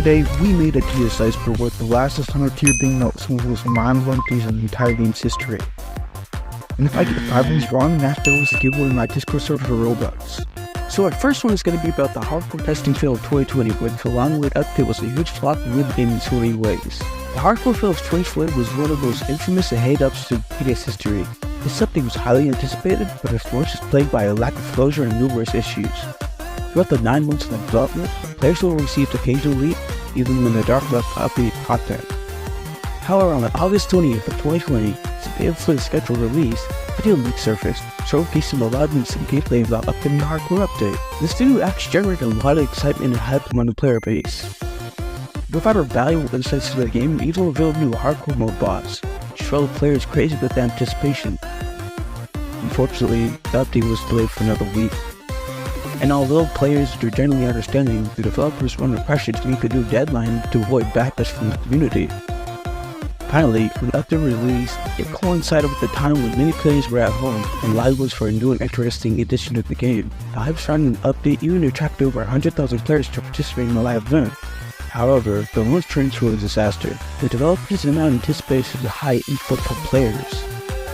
Today, we made a TDS Iceberg with the last 100 tier being some of the most mind-blowing things in the entire game's history. And if I get 5 of these wrong, that was a giveaway in my Discord server for Roblox. So our first one is going to be about the hardcore testing fail of 2020, where the long-awaited update was a huge flop and ruined the game in so many ways. The hardcore fail of 2020 was one of those infamous and hate-ups to TDS history. This update was highly anticipated, but its launch was plagued by a lack of closure and numerous issues. Throughout the 9 months of development, players will receive occasional leak, even when the dark web update content. However, on August 20th of 2020, the for the scheduled release, a video leak surfaced, showcasing a lot of some gameplay about upcoming hardcore update. This video actually generated a lot of excitement and hype among the player base. It provided valuable insights to the game and even revealed new hardcore mode boss, which drove players crazy with anticipation. Unfortunately, the update was delayed for another week. And although players were generally understanding, the developers were under pressure to meet the new deadline to avoid backlash from the community. Finally, when the update was released, it coincided with the time when many players were at home and live was for a new and interesting addition to the game. The hype surrounding the update even attracted over 100,000 players to participate in the live event. However, the launch turned into a disaster. The developers did not anticipate such a high influx of players.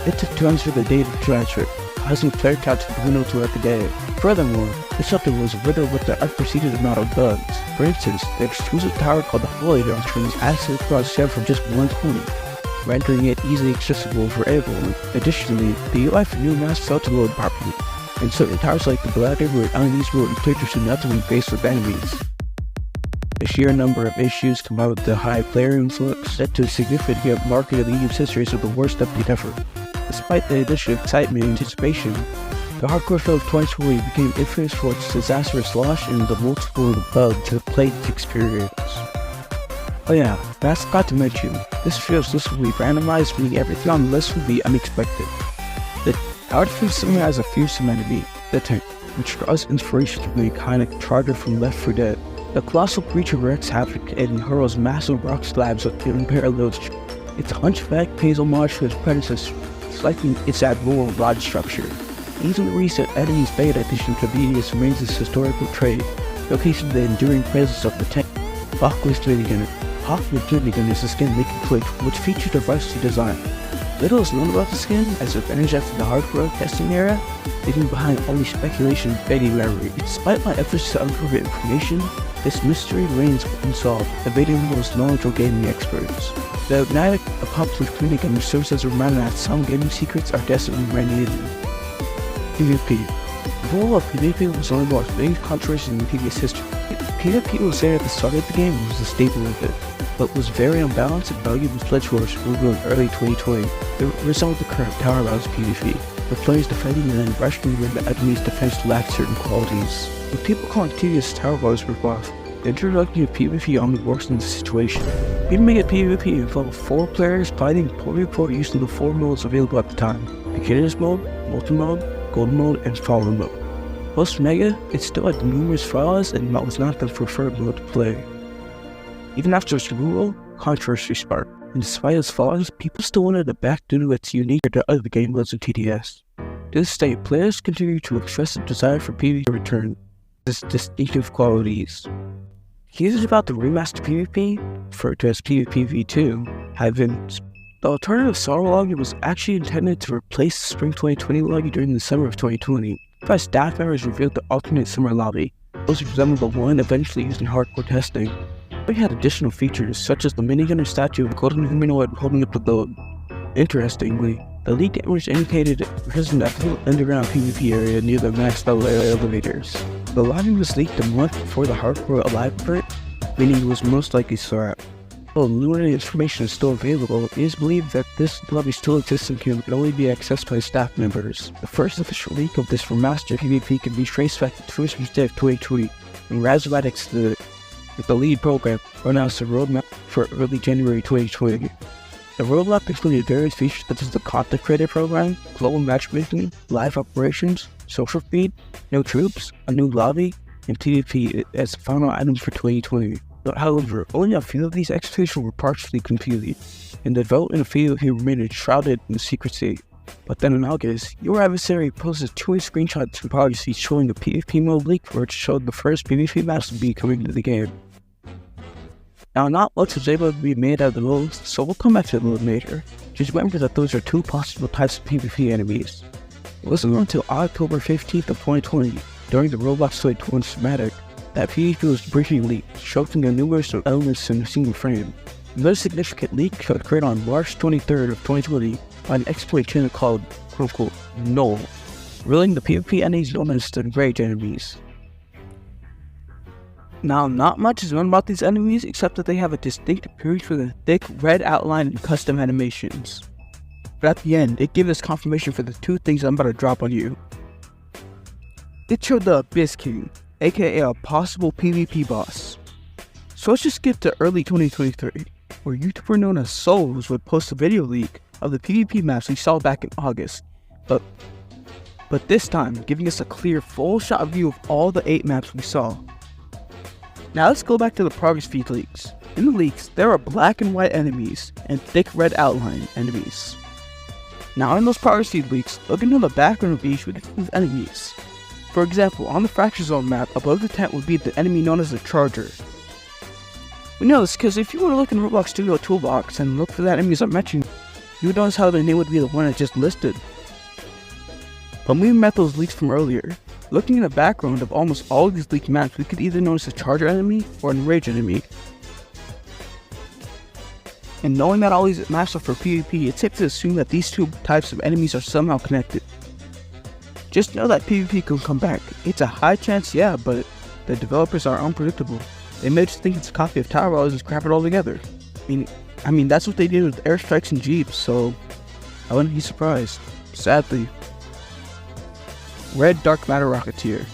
It took turns for the data to transfer, causing player count to dwindle throughout the day. Furthermore, this update was riddled with the unprecedented amount of bugs. For instance, the exclusive tower called the Holy Doctrine was accessed across server from just one point, rendering it easily accessible for everyone. Additionally, the UI for new maps failed to load properly, and certain towers like the Bladder were unusable and players should not to be faced with enemies. The sheer number of issues combined with the high player influx led to a significant market of the game's history as the worst update ever. Despite the addition of excitement and anticipation, the hardcore fail of 2020 became infamous for its disastrous launch and the multiple bugs that plagued the experience. Oh yeah, I forgot to mention, this video's list will be randomized, meaning everything on the list will be unexpected. The outfit summon has a fearsome enemy, the Tank, which draws inspiration from the iconic Charger from Left 4 Dead. The colossal creature wreaks havoc and hurls massive rock slabs with unparalleled strength. Its hunchback pays homage to its predecessor, slightly its abnormal rod structure. Even the recent enemy's beta edition to TDS remains its historical trait, showcasing the enduring presence of the Tank. Hawk's Minigun is a skin making Twitch, which features a rusty design. Little is known about the skin, as it vanished after the hardcore testing era, leaving behind only speculation and fading memory. Despite my efforts to uncover information, this mystery remains unsolved, evading the most knowledgeable gaming experts. The Magnetic Apocalypse Minigun serves as a reminder that some gaming secrets are desperately remediated. PvP. The role of PvP was one of the most big controversies in TDS history. PvP was there at the start of the game and was a staple of it, but was very unbalanced and valued with Pledge Wars revealed in early 2020. The result of the current tower rounds PvP, with players defending and then rushing when the enemy's defense lacked certain qualities. With people calling TDS tower wars were buff, the introduction of PvP only worsened the situation. Even a PvP involved 4 players fighting point-report using the 4 modes available at the time: Beginner's Mode, Multi-Mode, Gold Mode, and Fallen Mode. Post-Mega, it still had numerous flaws and was not the preferred mode to play. Even after its removal, controversy sparked, and despite its flaws, people still wanted it back due to its unique to other game modes of TDS. To this day, players continue to express a desire for PvP to return its distinctive qualities. Here's about the remastered PvP, referred to as PvP v2, have been. The alternative summer lobby was actually intended to replace the spring 2020 lobby during the summer of 2020. 5 staff members revealed the alternate summer lobby, those resembled the one eventually used in hardcore testing. We had additional features such as the minigun statue of a golden humanoid holding up the globe. Interestingly, the leaked image indicated it represented a full underground PvP area near the max level elevators. The lobby was leaked a month before the hardcore Alive event, meaning it was most likely scrapped. Though limited information is still available, it is believed that this lobby still exists and can only be accessed by staff members. The first official leak of this remastered PvP can be traced back to the first Wednesday of 2020, when Razoratics, the lead program, announced a roadmap for early January 2020. The roadmap included various features such as the content creator program, global matchmaking, live operations, social feed, no troops, a new lobby, and PvP as final items for 2020. However, only a few of these expectations were partially completed, and the development of PvP remained shrouded in secrecy. But then in August, your adversary posted 2 screenshots from policies showing a PvP mode leak which showed the first PvP maps to be coming to the game. Now, not much was able to be made out of those, so we'll come back to it a little later. Just remember that those are two possible types of PvP enemies. It wasn't until October 15th of 2020, during the Roblox 2021 schematic, that PvP was briefly leaked, showing the numerous elements in a single frame. Another significant leak occurred on March 23rd of 2020 by an exploit channel called quote-unquote Null, revealing the PvP enemies known as the Rage enemies. Now, not much is known about these enemies except that they have a distinct appearance with a thick red outline and custom animations. But at the end, it gives us confirmation for the two things I'm about to drop on you. It showed the Abyss King, aka a possible PvP boss. So let's just skip to early 2023, where YouTuber known as Souls would post a video leak of the PvP maps we saw back in August, but this time giving us a clear full shot view of all the 8 maps we saw. Now let's go back to the progress feed leaks. In the leaks, there are black and white enemies and thick red outline enemies. Now in those progress feed leaks, look into the background of each with these enemies. For example, on the Fracture Zone map, above the tent would be the enemy known as the Charger. We know this because if you were to look in Roblox Studio Toolbox and look for that enemies I'm mentioning, you would notice how the name would be the one I just listed. But when we met those leaks from earlier, looking in the background of almost all of these leaked maps, we could either notice a Charger enemy or an Rage enemy. And knowing that all these maps are for PvP, it's safe to assume that these two types of enemies are somehow connected. Just know that PvP can come back. It's a high chance, yeah, but the developers are unpredictable. They may just think it's a copy of Tower Wars and scrap it all together. I mean that's what they did with airstrikes and jeeps, so I wouldn't be surprised. Sadly. Red Dark Matter Rocketeer.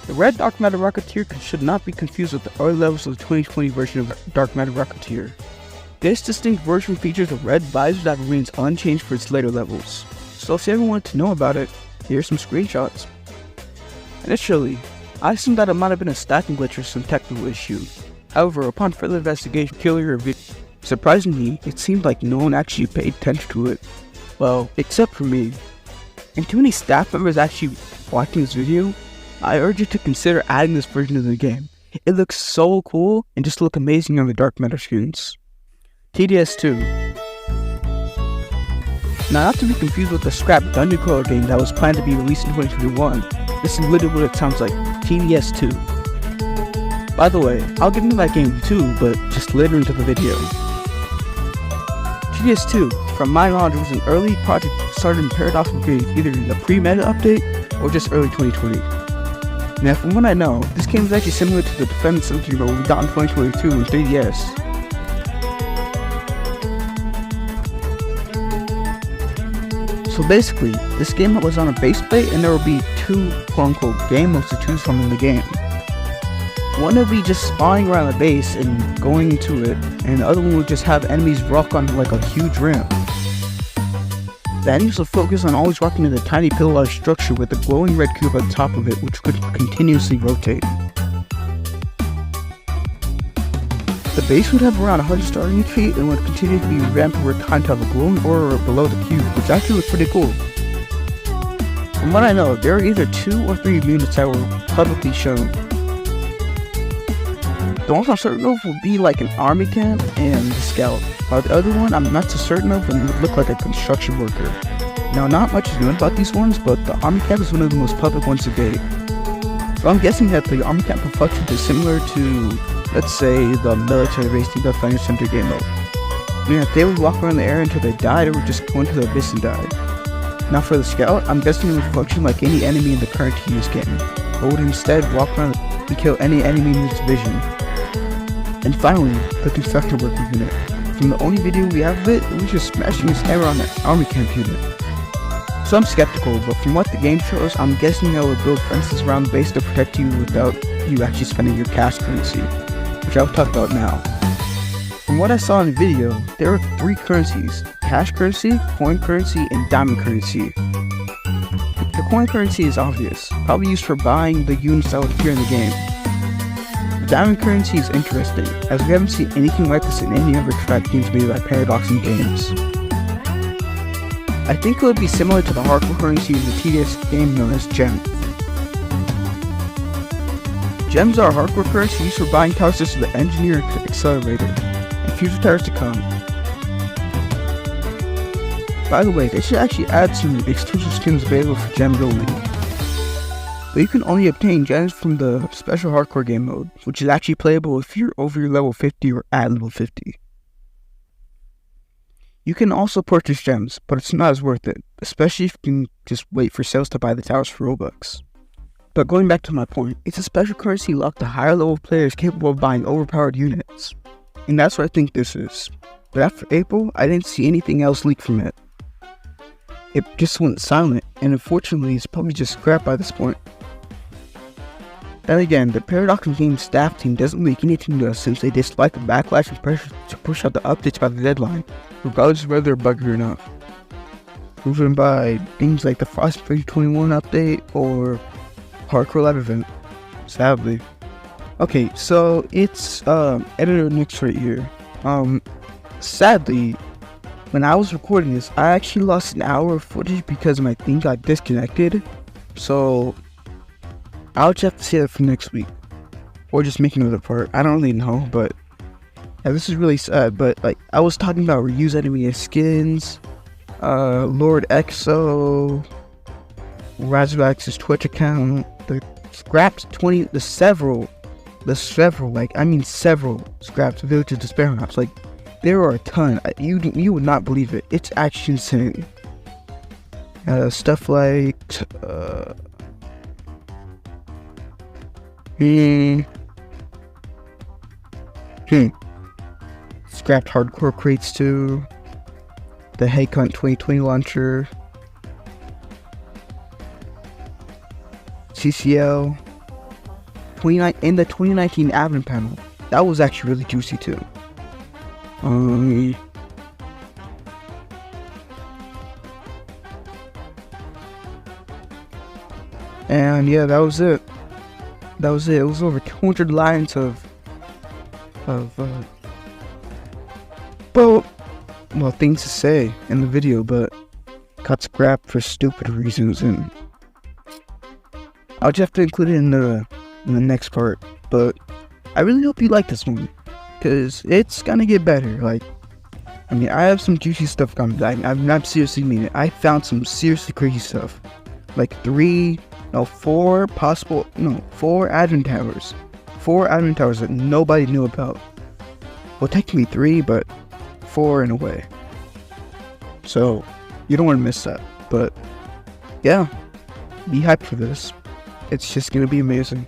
The Red Dark Matter Rocketeer should not be confused with the early levels of the 2020 version of Dark Matter Rocketeer. This distinct version features a red visor that remains unchanged for its later levels. So if you ever wanted to know about it, here's some screenshots. Initially, I assumed that it might have been a stacking glitch or some technical issue. However, upon further investigation, surprisingly, it seemed like no one actually paid attention to it. Well, except for me. And too many staff members actually watching this video, I urge you to consider adding this version of the game. It looks so cool and just look amazing on the Dark Matter screens. TDS 2. Now, not to be confused with the scrap Dungeon Crawler game that was planned to be released in 2021, this is literally what it sounds like, TDS 2. By the way, I'll get into that game too, but just later into the video. TDS 2, from my knowledge, was an early project started in Paradox Brigade, either in the pre-meta update or just early 2020. Now, from what I know, this game is actually similar to the Defendant 17 mode we got in 2022 in 3DS. So basically, this game was on a base plate and there would be two quote-unquote game modes to choose from in the game. One would be just spawning around the base and going into it, and the other one would just have enemies rock on like a huge ramp. The enemies will focus on always rocking into the tiny pillar-like structure with a glowing red cube on top of it, which could continuously rotate. The base would have around 100 starting feet and would continue to be revamped over time to have a glowing aura below the cube, which actually looks pretty cool. From what I know, there are either 2 or 3 units that were publicly shown. The ones I'm certain of would be like an army camp and the scout, while the other one I'm not so certain of and would look like a construction worker. Now, not much is known about these ones, but the army camp is one of the most public ones to date. So I'm guessing that the army camp function is similar to, let's say, the military base in the Final Center game mode. Meaning that they would walk around the area until they died or would just go into the abyss and die. Now for the scout, I'm guessing it would function like any enemy in the current TDS game, but would instead walk around and kill any enemy in its vision. And finally, the construction worker unit. From the only video we have of it was just smashing his hammer on the army camp unit. So I'm skeptical, but from what the game shows, I'm guessing that it would build fences around the base to protect you without you actually spending your cash currency, which I'll talk about now. From what I saw in the video, there are 3 currencies: cash currency, coin currency, and diamond currency. The coin currency is obvious, probably used for buying the units that would appear in the game. The diamond currency is interesting, as we haven't seen anything like this in any other trap games made by Paradox and games. I think it would be similar to the hardcore currency in the TDS game known as Gem. Gems are hardcore currency used for buying towers to the engineer accelerator and future towers to come. By the way, they should actually add some exclusive skins available for gems only. But you can only obtain gems from the special hardcore game mode, which is actually playable if you're over your level 50 or at level 50. You can also purchase gems, but it's not as worth it, especially if you can just wait for sales to buy the towers for Robux. But going back to my point, it's a special currency locked to higher level players capable of buying overpowered units. And that's what I think this is. But after April, I didn't see anything else leak from it. It just went silent, and unfortunately it's probably just scrapped by this point. Then again, the Paradox Games staff team doesn't leak anything to us since they dislike the backlash and pressure to push out the updates by the deadline, regardless of whether they're buggy or not. Proven by things like the Frostbite 21 update or Hardcore Live event, sadly. Okay, so it's editor nooks right here. Sadly, when I was recording this, I actually lost an hour of footage because my thing got disconnected. So I'll just have to say that for next week, or just make another part. I don't really know, but yeah, this is really sad. But like, I was talking about reuse enemy skins, Lord Exo, Razorbax's Twitch account, the scrapped 20, the several scrapped Villages Despair maps. Like, there are a ton. You would not believe it. It's actually insane. Stuff like scrapped hardcore crates too. The Hake Hunt 2020 launcher. CCL. In the 2019 admin panel. That was actually really juicy too. And yeah, that was it. It was over 200 lines of things to say in the video, but got scrapped for stupid reasons, and I'll just have to include it in the next part. But I really hope you like this one, because it's gonna get better. Like, I mean, I have some juicy stuff coming. I'm not seriously mean it. I found some seriously crazy stuff, like 4 admin towers. 4 admin towers that nobody knew about. Well, technically 3, but 4 in a way. So, you don't want to miss that. But, yeah, be hyped for this. It's just gonna be amazing.